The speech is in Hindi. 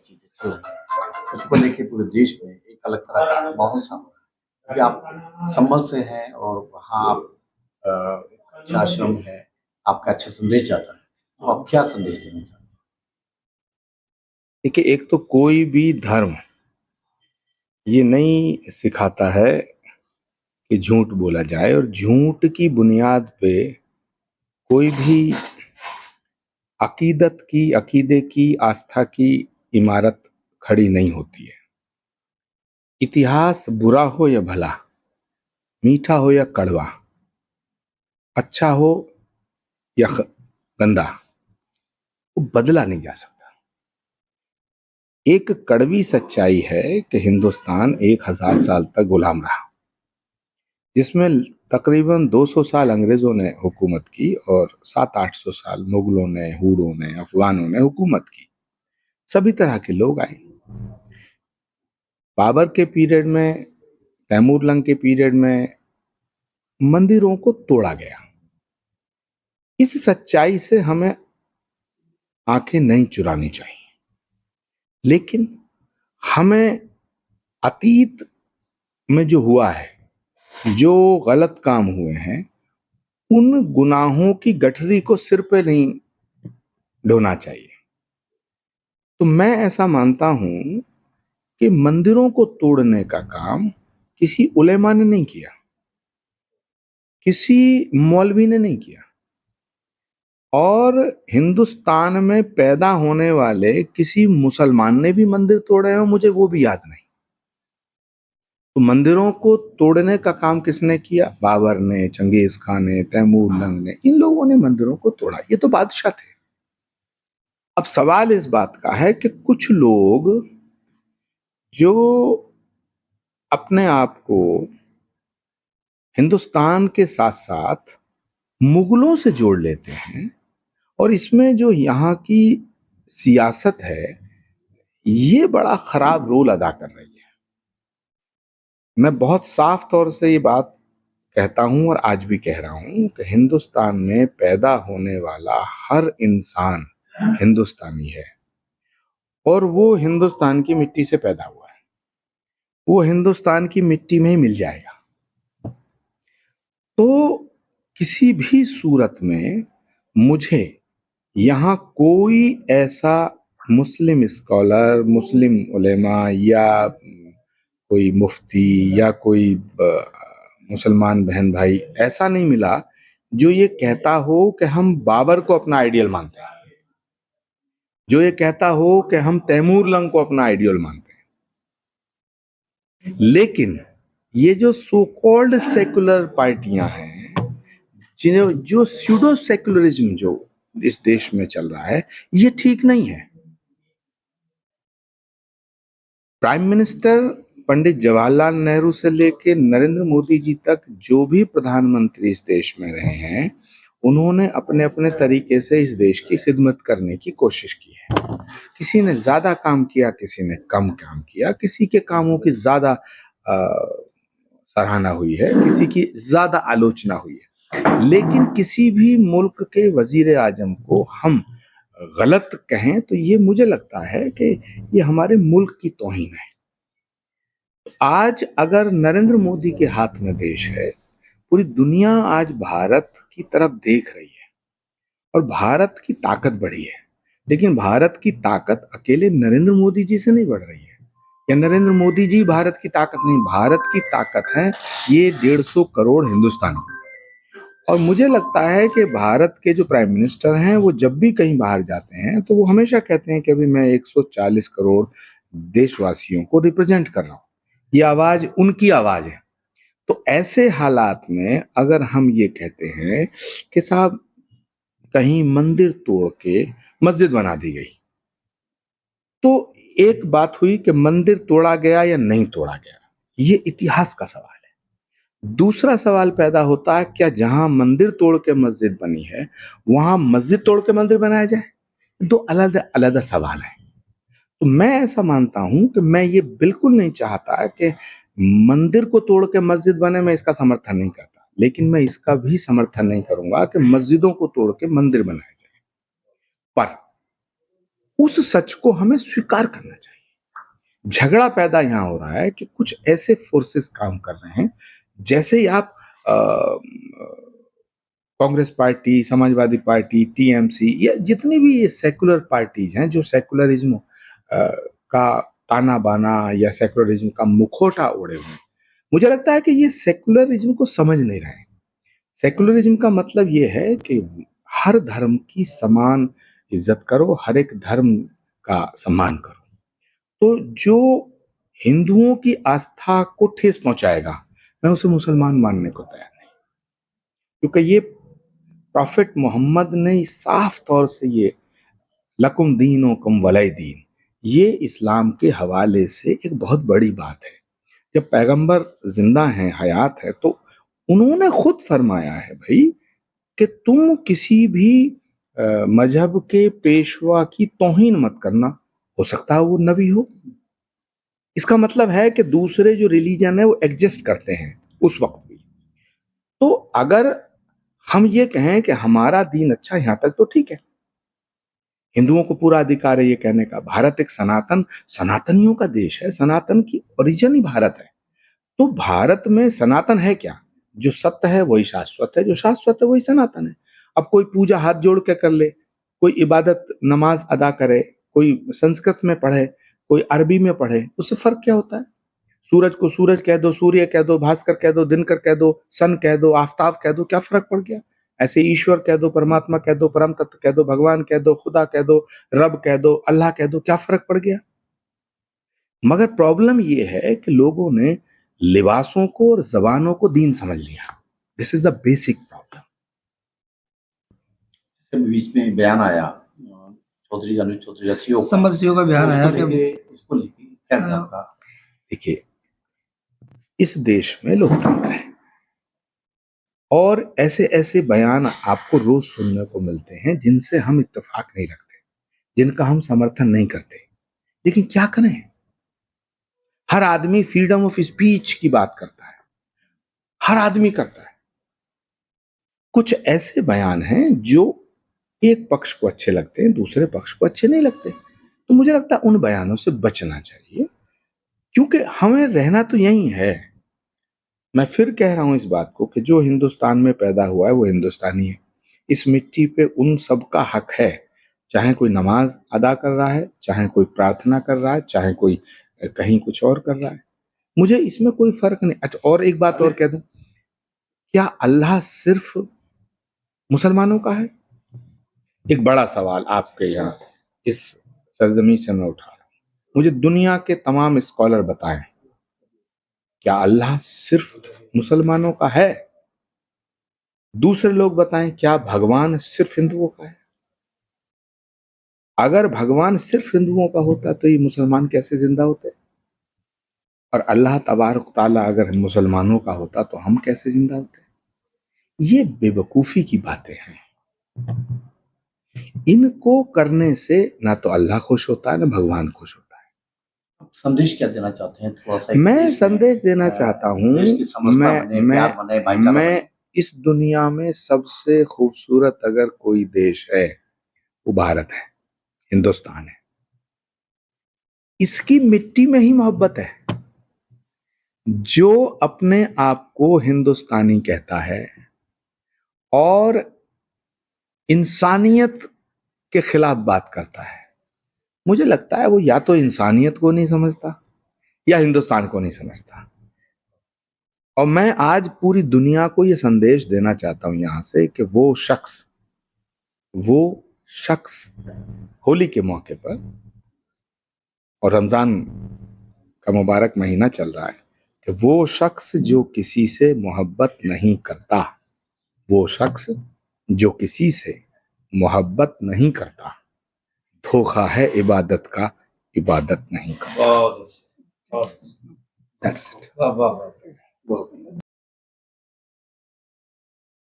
चीज़ें चल रही हैं, उसको लेके पूरे देश में एक अलग तरह का माहौल सा हो रहा है। क्योंकि आप संभल से हैं और वहाँ आप एक अच्छा आश्रम है, आपका अच्छा संदेश जाता है। तो आप क्या संदेश देना चाहते हैं? देखिए, एक तो कोई भी धर्म ये नहीं सिखाता है कि झूठ बोला जाए, और झूठ की बुनियाद पे कोई भी अकीदे की, आस्था की इमारत खड़ी नहीं होती है। इतिहास बुरा हो या भला, मीठा हो या कड़वा, अच्छा हो या गंदा, वो बदला नहीं जा सकता। एक कड़वी सच्चाई है कि हिंदुस्तान 1000 साल तक गुलाम रहा, जिसमें तकरीबन 200 साल अंग्रेजों ने हुकूमत की और 700-800 साल मुगलों ने, हूरों ने, अफगानों ने हुकूमत की। सभी तरह के लोग आए। बाबर के पीरियड में, तैमूर लंग के पीरियड में मंदिरों को तोड़ा गया। इस सच्चाई से हमें आंखें नहीं चुरानी चाहिए, लेकिन हमें अतीत में जो हुआ है, जो गलत काम हुए हैं, उन गुनाहों की गठरी को सिर पे नहीं ढोना चाहिए। तो मैं ऐसा मानता हूं कि मंदिरों को तोड़ने का काम किसी उलेमा ने नहीं किया, किसी मौलवी ने नहीं किया, और हिंदुस्तान में पैदा होने वाले किसी मुसलमान ने भी मंदिर तोड़े हो, मुझे वो भी याद नहीं। तो मंदिरों को तोड़ने का काम किसने किया? बाबर ने, चंगेज खान ने, तैमूर लंग ने, इन लोगों ने मंदिरों को तोड़ा। ये तो बादशाह थे। अब सवाल इस बात का है कि कुछ लोग जो अपने आप को हिंदुस्तान के साथ साथ मुगलों से जोड़ लेते हैं, और इसमें जो यहाँ की सियासत है, ये बड़ा खराब रोल अदा कर रही है। मैं बहुत साफ तौर से ये बात कहता हूं और आज भी कह रहा हूं कि हिंदुस्तान में पैदा होने वाला हर इंसान हिंदुस्तानी है, और वो हिंदुस्तान की मिट्टी से पैदा हुआ है। वो हिंदुस्तान की मिट्टी में ही मिल जाएगा। तो किसी भी सूरत में मुझे यहाँ कोई ऐसा मुस्लिम स्कॉलर, मुस्लिम उलेमा या कोई मुफ्ती या कोई मुसलमान बहन भाई ऐसा नहीं मिला जो ये कहता हो कि हम बाबर को अपना आइडियल मानते हैं, जो ये कहता हो कि हम तैमूर लंग को अपना आइडियल मानते हैं। लेकिन ये जो सो कॉल्ड सेकुलर पार्टियां हैं, जिन्हें जो स्यूडो सेकुलरिज्म जो इस देश में चल रहा है, ये ठीक नहीं है। प्राइम मिनिस्टर पंडित जवाहरलाल नेहरू से लेके नरेंद्र मोदी जी तक जो भी प्रधानमंत्री इस देश में रहे हैं, उन्होंने अपने अपने तरीके से इस देश की खिदमत करने की कोशिश की है। किसी ने ज्यादा काम किया, किसी ने कम काम किया, किसी के कामों की ज्यादा सराहना हुई है, किसी की ज्यादा आलोचना हुई है। लेकिन किसी भी मुल्क के वजीर आजम को हम गलत कहें तो ये मुझे लगता है कि ये हमारे मुल्क की तौहीन है। आज अगर नरेंद्र मोदी के हाथ में देश है, पूरी दुनिया आज भारत की तरफ देख रही है और भारत की ताकत बढ़ी है। लेकिन भारत की ताकत अकेले नरेंद्र मोदी जी से नहीं बढ़ रही है, या नरेंद्र मोदी जी भारत की ताकत नहीं, भारत की ताकत है ये 150 करोड़ हिंदुस्तानी। और मुझे लगता है कि भारत के जो प्राइम मिनिस्टर हैं, वो जब भी कहीं बाहर जाते हैं तो वो हमेशा कहते हैं कि अभी मैं 140 करोड़ देशवासियों को रिप्रेजेंट कर रहा हूं, ये आवाज उनकी आवाज है। तो ऐसे हालात में अगर हम ये कहते हैं कि साहब कहीं मंदिर तोड़ के मस्जिद बना दी गई, तो एक बात हुई कि मंदिर तोड़ा गया या नहीं तोड़ा गया, ये इतिहास का सवाल है। दूसरा सवाल पैदा होता है, क्या जहां मंदिर तोड़ के मस्जिद बनी है वहां मस्जिद तोड़ के मंदिर बनाया जाए? दो अलग अलग सवाल है। तो मैं ऐसा मानता हूं कि मैं ये बिल्कुल नहीं चाहता कि मंदिर को तोड़ के मस्जिद बने, मैं इसका समर्थन नहीं करता। लेकिन मैं इसका भी समर्थन नहीं करूंगा कि मस्जिदों को तोड़ के मंदिर बनाए जाए। पर उस सच को हमें स्वीकार करना चाहिए। झगड़ा पैदा यहां हो रहा है कि कुछ ऐसे फोर्सेस काम कर रहे हैं, जैसे ही आप Congress party, Samajwadi party, TMC या जितनी भी ये सेकुलर पार्टीज हैं जो सेकुलरिज्म का ताना बाना या सेकुलरिज्म का मुखौटा ओढ़े हुए हैं, मुझे लगता है कि ये सेकुलरिज्म को समझ नहीं रहे हैं। सेकुलरिज्म का मतलब ये है कि हर धर्म की समान इज्जत करो, हर एक धर्म का सम्मान करो। तो जो हिंदुओं की आस्था को ठेस पहुंचाएगा, मैं उसे मुसलमान मानने को तैयार नहीं, क्योंकि ये प्रॉफिट मोहम्मद ने साफ तौर से ये लकुम दीनुकुम वलिय दीन, ये इस्लाम के हवाले से एक बहुत बड़ी बात है। जब पैगंबर जिंदा हैं, हयात है, तो उन्होंने खुद फरमाया है भाई कि तुम किसी भी मजहब के पेशवा की तौहीन मत करना, हो सकता है वो नबी हो। इसका मतलब है कि दूसरे जो रिलीजन है वो एग्जिस्ट करते हैं उस वक्त भी। तो अगर हम ये कहें कि हमारा दीन अच्छा है, यहां तक तो ठीक है, हिंदुओं को पूरा अधिकार है ये कहने का। भारत एक सनातनियों का देश है, सनातन की ओरिजिन ही भारत है। तो भारत में सनातन है क्या? जो सत्य है वही शाश्वत है, जो शाश्वत है वही सनातन है। अब कोई पूजा हाथ जोड़ के कर ले, कोई इबादत नमाज अदा करे, कोई संस्कृत में पढ़े, कोई अरबी में पढ़े, उससे फर्क क्या होता है? सूरज को सूरज कह दो, सूर्य कह दो, भास्कर कह दो, दिनकर कह दो, सन कह दो, आफताब कह दो, क्या फर्क पड़ गया? ऐसे ईश्वर कह दो, परमात्मा कह दो, परम तत्व कह दो, भगवान कह दो, खुदा कह दो, रब कह दो, अल्लाह कह दो, क्या फर्क पड़ गया? मगर प्रॉब्लम ये है कि लोगों ने लिबासों को और जबानों को दीन समझ लिया। This is the basic problem. बीच में बयान आया चौधरी अनुज चौधरी रसियों समरसियों का बयान आया कि उसको लेके क्या है आपका? देखिए, इस देश में लोकतंत्र है और ऐसे ऐसे बयान आपको रोज सुनने को मिलते हैं जिनसे हम इत्तेफाक नहीं रखते, जिनका हम समर्थन नहीं करते, लेकिन क्या करें? हर आदमी फ्रीडम ऑफ स्पीच की बात करता है, हर आदमी करता है। कुछ ऐसे बयान हैं जो एक पक्ष को अच्छे लगते हैं, दूसरे पक्ष को अच्छे नहीं लगते। तो मुझे लगता है उन बयानों से बचना चाहिए, क्योंकि हमें रहना तो यही है। मैं फिर कह रहा हूं इस बात को कि जो हिंदुस्तान में पैदा हुआ है वो हिंदुस्तानी है। इस मिट्टी पे उन सब का हक है, चाहे कोई नमाज अदा कर रहा है, चाहे कोई प्रार्थना कर रहा है, चाहे कोई कहीं कुछ और कर रहा है, मुझे इसमें कोई फर्क नहीं। अच्छा, और एक बात और कह दूं, क्या अल्लाह सिर्फ मुसलमानों का है? एक बड़ा सवाल आपके यहाँ इस सरजमी से मैं उठा रहा हूं। मुझे दुनिया के तमाम स्कॉलर बताएं, क्या अल्लाह सिर्फ मुसलमानों का है? दूसरे लोग बताएं, क्या भगवान सिर्फ हिंदुओं का है? अगर भगवान सिर्फ हिंदुओं का होता तो ये मुसलमान कैसे जिंदा होते? और अल्लाह तबारक ताला अगर मुसलमानों का होता तो हम कैसे जिंदा होते? ये बेवकूफी की बातें हैं। इनको करने से ना तो अल्लाह खुश होता है ना भगवान खुश होता है। आप संदेश क्या देना चाहते हैं? थोड़ा सा मैं संदेश देना चाहता हूं, मैं इस दुनिया में सबसे खूबसूरत अगर कोई देश है वो भारत है, हिंदुस्तान है। इसकी मिट्टी में ही मोहब्बत है। जो अपने आप को हिंदुस्तानी कहता है और इंसानियत के खिलाफ बात करता है, मुझे लगता है वो या तो इंसानियत को नहीं समझता या हिंदुस्तान को नहीं समझता। और मैं आज पूरी दुनिया को ये संदेश देना चाहता हूं यहां से कि वो शख्स होली के मौके पर, और रमजान का मुबारक महीना चल रहा है, कि वो शख्स जो किसी से मोहब्बत नहीं करता, वो शख्स जो किसी से मोहब्बत नहीं करता, धोखा है इबादत का, इबादत नहीं करता। That's it.